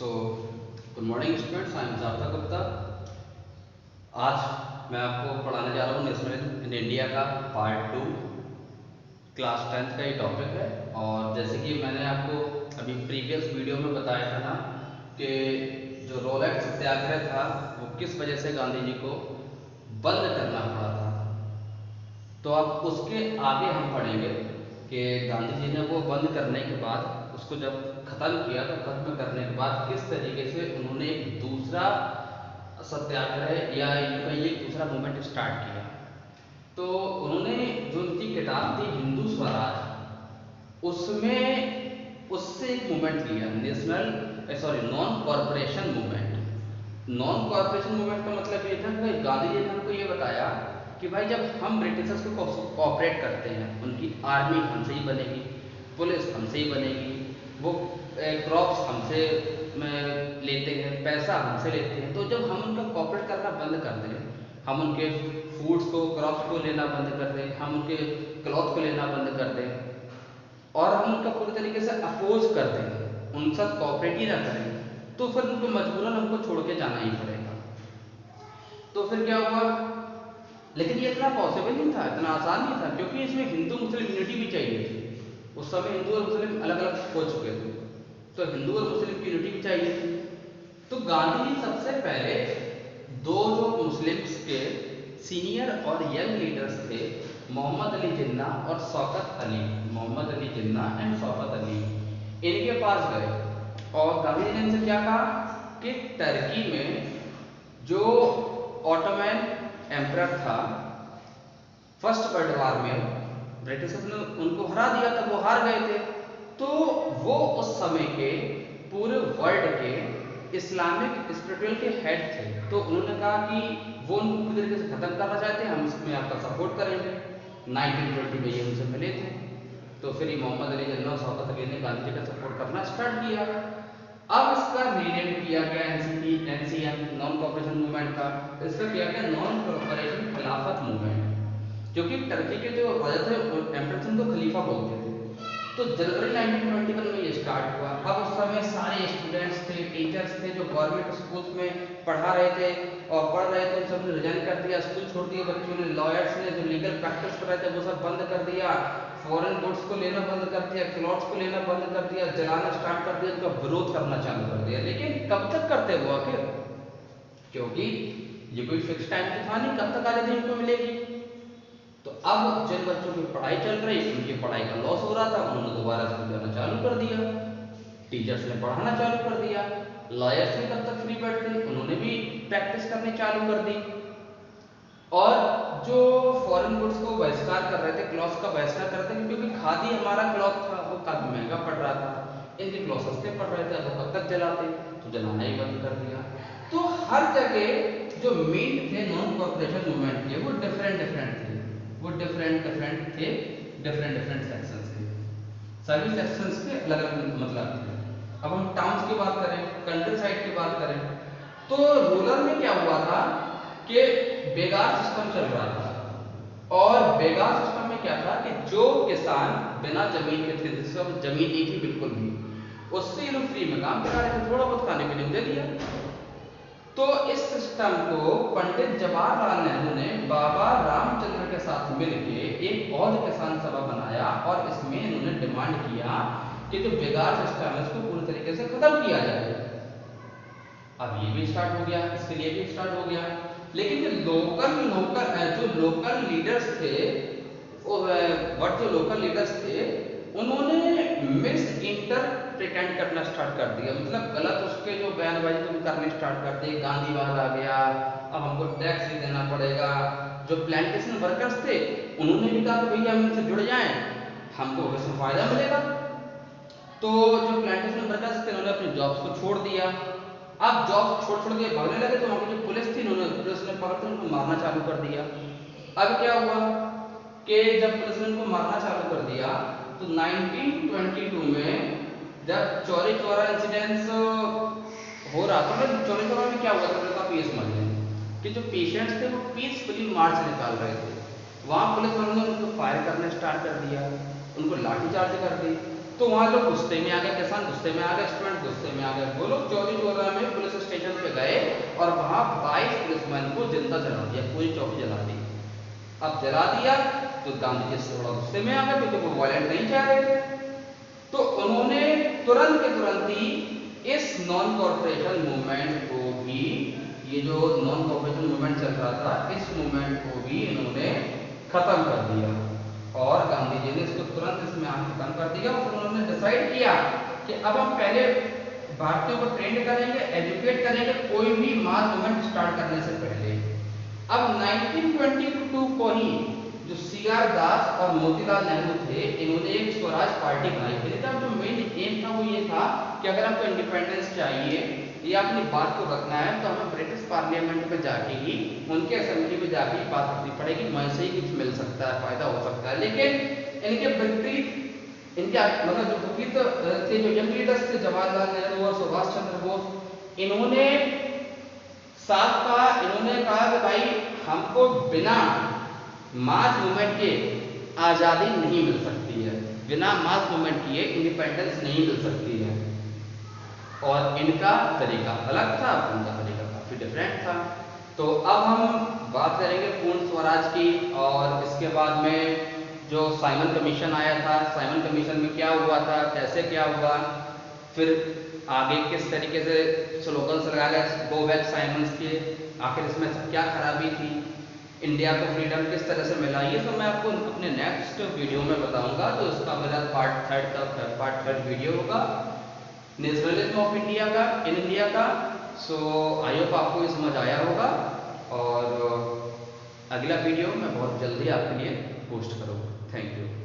So good morning students, I am Jafar Gupta. आज मैं आपको पढ़ाने जा रहा हूँ नेशनल इन इंडिया का पार्ट 2 क्लास 10th का ये टॉपिक है। और जैसे कि मैंने आपको अभी प्रीवियस वीडियो में बताया था ना कि जो रोलेट सत्याग्रह था वो किस वजह से गांधी जी को बंद करना पड़ा था, तो अब उसके आगे हम पढ़ेंगे कि गांधी जी ने वो बंद करने के बाद उसको जब खत्म किया तो खत्म करने के बाद किस तरीके से उन्होंने एक दूसरा सत्याग्रह या एक दूसरा मूवमेंट स्टार्ट किया। तो उन्होंने जो उनकी किताब थी हिंदू स्वराज, उसमें उससे एक मूवमेंट लिया, non corporation movement. Non corporation movement का मतलब ये था कि गांधी जी ने हमको ये बताया कि भाई जब हम ब्रिटिशर्स को कोऑपरेट करते हैं, उनकी आर्मी हमसे ही बनेगी, पुलिस हमसे ही बनेगी, वो क्रॉप्स हमसे लेते हैं, पैसा हमसे लेते हैं, तो जब हम उनका कोऑपरेट करना बंद कर दें, हम उनके फूड्स को क्रॉप्स को लेना बंद कर दें, हम उनके क्लॉथ को लेना बंद कर दें और हम उनका पूरी तरीके से अपोज कर दें, उनके साथ कोऑपरेट ही ना करें, तो फिर उनको मजबूरन हमको छोड़ के जाना ही पड़ेगा। तो फिर क्या हुआ, लेकिन ये इतना पॉसिबल नहीं था, इतना आसान नहीं था, क्योंकि इसमें हिंदू मुस्लिम यूनिटी भी चाहिए थी। उस समय हिंदू और मुस्लिम अलग अलग हो चुके थे, तो हिंदू और मुस्लिम की यूनिटी भी चाहिए थी। तो गांधी जी सबसे पहले दो जो मुस्लिम्स के सीनियर और यंग लीडर्स थे, मोहम्मद अली जिन्ना और शौकत अली, मोहम्मद अली जिन्ना एंड शौकत अली, इनके पास गए और गांधी जी ने इनसे क्या कहा कि टर्की में जो ऑटोमैन एम्परर था, फर्स्ट वर्ल्ड वॉर में ब्रिटिशर्स ने उनको हरा दिया था, वो हार गए थे, तो वो उस समय के पूरे वर्ल्ड के इस्लामिक स्पिरिचुअल के हेड थे। तो उन्होंने कहा कि वो उनको पूरी तरीके से खत्म करना चाहते हैं, हम इसमें आपका सपोर्ट करेंगे। 1920 में ये उनसे मिले थे, तो फिर मोहम्मद अली जिन्ना और शौकत अली ने गांधी जी का सपोर्ट करना स्टार्ट किया। अब इसका रीनेम किया गया NCP, NCM, non cooperation movement का, इसका किया गया नॉन कॉपरेशन खिलाफत मूवमेंट, क्योंकि टर्की के जो राजा थे एम्परर उनको खलीफा बोलते थे। तो जनवरी 1921 में ये स्टार्ट हुआ। अब उस समय सारे स्टूडेंट्स थे, टीचर्स थे जो गवर्नमेंट स्कूल्स में पढ़ा रहे थे और पढ़ रहे थे, उन सबने रिजाइन कर दिया, स्कूल छोड़ दिए बच्चों ने, लॉयर्स ने जो लीगल प्रैक्टिस कर रहे थे वो सब बंद कर दिया, फॉरेन गुड्स को लेना बंद कर दिया, क्लॉथ्स को लेना बंद कर दिया, जलाना स्टार्ट कर दिया, उनका विरोध करना चालू कर दिया। लेकिन कब तक करते वो आखिर, क्योंकि ये कोई फिक्स टाइम तो था नहीं कब तक आज़ादी इनको मिलेगी। तो अब जिन बच्चों की पढ़ाई चल रही, उनकी पढ़ाई का लॉस हो रहा था, उन्होंने दोबारा स्कूल जाना चालू कर दिया, टीचर्स ने पढ़ाना चालू कर दिया, लॉयर्स ने कब तक फ्री बैठते, उन्होंने भी प्रैक्टिस करनी चालू कर दी। और जो फॉरेन गुड्स को बहिष्कार कर रहे थे, क्लॉथ्स का बहिष्कार कर रहे थे, क्योंकि खादी हमारा क्लॉथ था वो काफी महंगा पड़ रहा था, इनके क्लॉथ सस्ते पड़ रहे थे, वो कब तक जलाते, तो जलाना ही बंद कर दिया। तो हर जगह जो मेन थे नॉन कॉर्पोरेशन मूवमेंट के, वो डिफरेंट डिफरेंट थे, वो डिफरेंट डिफरेंट थे, डिफरेंट डिफरेंट सेक्शंस थे, सभी सेक्शंस के अलग अलग मतलब थे। अब हम टाउन्स की बात करें, कंट्री साइड की बात करें, तो रूरल में क्या हुआ था कि बेगार सिस्टम चल रहा था। और बेगार सिस्टम में क्या था कि जो किसान बिना जमीन के थे, जिसको जमीन नहीं थी बिल्कुल भी, उससे ये लोग फ्री में काम करा रहे थे, थोड़ा बहुत खाने पीने को दे दिया। तो इस सिस्टम को पंडित जवाहरलाल नेहरू ने बाबा रामचंद्र के साथ मिलकर एक औध किसान सभा बनाया और इसमें इन्होंने डिमांड किया कि जो बेगार सिस्टम है उसको पूरी तरीके से खत्म किया जाए। अब ये भी स्टार्ट हो गया, इसके लिए भी स्टार्ट हो गया। लेकिन जो लोकल लीडर्स थे, जो लोकल लीडर्स थे, उन्होंने मिस इंटरप्रिटेंड करना स्टार्ट कर दिया, मतलब गलत उसके जो बयानबाजी तुम करने स्टार्ट कर दी, गांधीवाद आ गया, अब हमको टैक्स ही देना पड़ेगा। जो प्लांटेशन वर्कर्स थे उन्होंने भी कहा कि भैया हम इनसे जुड़ जाएं, हमको इसमें फायदा मिलेगा। तो जो प्लांटेशन वर्कर्स थे उन्होंने अपनी जॉब्स को छोड़ दिया। अब जॉब छोड़ छोड़ के भागने लगे, तो वहां की जो पुलिस थी, पुलिस ने पकड़ के उनको मारना चालू कर दिया। अब क्या हुआ कि जब पुलिस ने उनको मारना चालू कर दिया, तो 1922 में जब चौरी चौरा इंसिडेंस हो रहा था, तो चौरी चौरा में क्या हुआ था आप ये समझ लें कि जो पेशेंट्स थे वो पीसफुली मार्च निकाल रहे थे, वहां पुलिस वालों ने उनको फायर करना स्टार्ट कर दिया, उनको लाठीचार्ज कर दी। तो वहां लोग गुस्से में आ गए, किसान गुस्से में आ गए, स्टूडेंट गुस्से में आ गए। वो लोग चौरी चौरा में पुलिस स्टेशन पे गए और वहां 22 पुलिसमैन को जिंदा जला दिया, पूरी चौकी जला दी। अब जला दिया तो गांधी जी इससे बड़ा गुस्से में आ गए क्योंकि वो वायलेंट नहीं चाह रहे थे। तो उन्होंने तुरंत के तुरंत ही इस नॉन कॉर्पोरेशन मूवमेंट को भी, ये जो नॉन कॉर्पोरेशन मूवमेंट चल रहा था, इस मूवमेंट को भी इन्होंने खत्म कर दिया। और गांधी जी ने इसको तुरंत इसमें खत्म कर दिया। और उन्होंने डिसाइड किया कि अब हम पहले भारतीयों को ट्रेंड करेंगे, एजुकेट करेंगे कोई भी मास मूवमेंट स्टार्ट करने से पहले। अब 1922 को ही जो CR दास और मोतीलाल नेहरू थे, इन्होंने एक स्वराज पार्टी बनाई थी। इनका जो मेन एम था वो ये था कि अगर हमको इंडिपेंडेंस चाहिए या अपनी बात को रखना है तो हमें ब्रिटिश पार्लियामेंट में जाके ही, उनके असेंबली में जाके ही बात रखनी पड़ेगी, वहीं से ही कुछ मिल सकता है, फायदा हो सकता है। लेकिन इनके विपरीत, इनके मतलब जो विपरीत थे, जो यंग लीडर्स थे, जवाहरलाल नेहरू और सुभाष चंद्र बोस, इन्होंने साफ कहा, इन्होंने कहा कि भाई हमको बिना मास मूवमेंट के आज़ादी नहीं मिल सकती है, बिना मास मूवमेंट किए इंडिपेंडेंस नहीं मिल सकती है। और इनका तरीका अलग था, उनका तरीका काफी डिफरेंट था। तो अब हम बात करेंगे पूर्ण स्वराज की, और इसके बाद में जो साइमन कमीशन आया था, साइमन कमीशन में क्या हुआ था, कैसे क्या हुआ, फिर आगे किस तरीके से स्लोगन्स लगाया गया गो बैक साइमन्स के, आखिर इसमें क्या खराबी थी, इंडिया को फ्रीडम किस तरह से मिला, ये सब मैं आपको अपने नेक्स्ट वीडियो में बताऊंगा। तो इसका मेरा पार्ट थर्ड वीडियो होगा नेशनलिज्म ऑफ इंडिया का, इन इंडिया का। सो आई होप आपको ये समझ आया होगा, और अगला वीडियो मैं बहुत जल्दी आपके लिए पोस्ट करूँगा। Thank you.